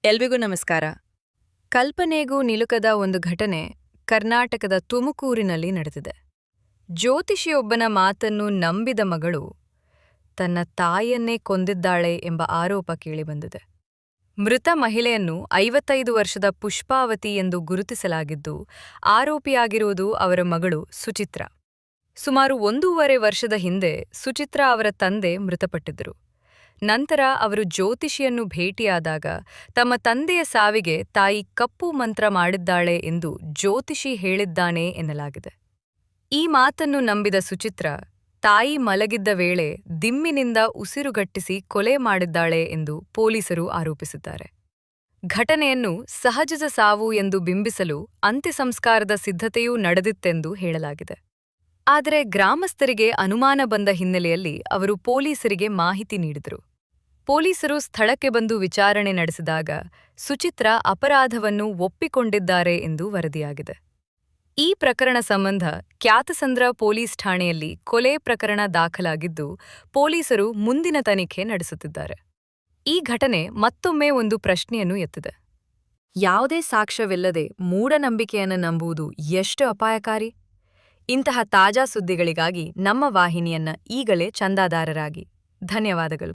ಎಲ್ರಿಗೂ ನಮಸ್ಕಾರ. ಕಲ್ಪನೆಗೂ ನಿಲುಕದ ಒಂದು ಘಟನೆ ಕರ್ನಾಟಕದ ತುಮಕೂರಿನಲ್ಲಿ ನಡೆದಿದೆ. ಜ್ಯೋತಿಷಿಯೊಬ್ಬನ ಮಾತನ್ನು ನಂಬಿದ ಮಗಳು ತನ್ನ ತಾಯಿಯನ್ನೇ ಕೊಂದಿದ್ದಾಳೆ ಎಂಬ ಆರೋಪ ಕೇಳಿಬಂದಿದೆ. ಮೃತ ಮಹಿಳೆಯನ್ನು 55 ವರ್ಷದ ಪುಷ್ಪಾವತಿ ಎಂದು ಗುರುತಿಸಲಾಗಿದ್ದು, ಆರೋಪಿಯಾಗಿರುವುದು ಅವರ ಮಗಳು ಸುಚಿತ್ರಾ. ಸುಮಾರು 1.5 ವರ್ಷದ ಹಿಂದೆ ಸುಚಿತ್ರಾ ಅವರ ತಂದೆ ಮೃತಪಟ್ಟಿದ್ದರು. ನಂತರ ಅವರು ಜ್ಯೋತಿಷಿಯನ್ನು ಭೇಟಿಯಾದಾಗ ತಮ್ಮ ತಂದೆಯ ಸಾವಿಗೆ ತಾಯಿ ಕಪ್ಪು ಮಂತ್ರ ಮಾಡಿದ್ದಾಳೆ ಎಂದು ಜ್ಯೋತಿಷಿ ಹೇಳಿದ್ದಾನೆ ಎನ್ನಲಾಗಿದೆ. ಈ ಮಾತನ್ನು ನಂಬಿದ ಸುಚಿತ್ರಾ ತಾಯಿ ಮಲಗಿದ್ದ ವೇಳೆ ದಿಮ್ಮಿನಿಂದ ಉಸಿರುಗಟ್ಟಿಸಿ ಕೊಲೆ ಮಾಡಿದ್ದಾಳೆ ಎಂದು ಪೊಲೀಸರು ಆರೋಪಿಸಿದ್ದಾರೆ. ಘಟನೆಯನ್ನು ಸಹಜ ಸಾವು ಎಂದು ಬಿಂಬಿಸಲು ಅಂತ್ಯಸಂಸ್ಕಾರದ ಸಿದ್ಧತೆಯೂ ನಡೆದಿತ್ತೆಂದು ಹೇಳಲಾಗಿದೆ. ಆದರೆ ಗ್ರಾಮಸ್ಥರಿಗೆ ಅನುಮಾನ ಬಂದ ಹಿನ್ನೆಲೆಯಲ್ಲಿ ಅವರು ಪೊಲೀಸರಿಗೆ ಮಾಹಿತಿ ನೀಡಿದರು. ಪೊಲೀಸರು ಸ್ಥಳಕ್ಕೆ ಬಂದು ವಿಚಾರಣೆ ನಡೆಸಿದಾಗ ಸುಚಿತ್ರಾ ಅಪರಾಧವನ್ನು ಒಪ್ಪಿಕೊಂಡಿದ್ದಾರೆ ಎಂದು ವರದಿಯಾಗಿದೆ. ಈ ಪ್ರಕರಣ ಸಂಬಂಧ ಕ್ಯಾತಸಂದ್ರ ಪೊಲೀಸ್ ಠಾಣೆಯಲ್ಲಿ ಕೊಲೆ ಪ್ರಕರಣ ದಾಖಲಾಗಿದ್ದು, ಪೊಲೀಸರು ಮುಂದಿನ ತನಿಖೆ ನಡೆಸುತ್ತಿದ್ದಾರೆ. ಈ ಘಟನೆ ಮತ್ತೊಮ್ಮೆ ಒಂದು ಪ್ರಶ್ನೆಯನ್ನು ಎತ್ತಿದೆ. ಯಾವುದೇ ಸಾಕ್ಷ್ಯವಿಲ್ಲದೆ ಮೂಢನಂಬಿಕೆಯನ್ನು ನಂಬುವುದು ಎಷ್ಟು ಅಪಾಯಕಾರಿ? ಇಂತಹ ತಾಜಾ ಸುದ್ದಿಗಳಿಗಾಗಿ ನಮ್ಮ ವಾಹಿನಿಯನ್ನ ಈಗಲೇ ಚಂದಾದಾರರಾಗಿ. ಧನ್ಯವಾದಗಳು.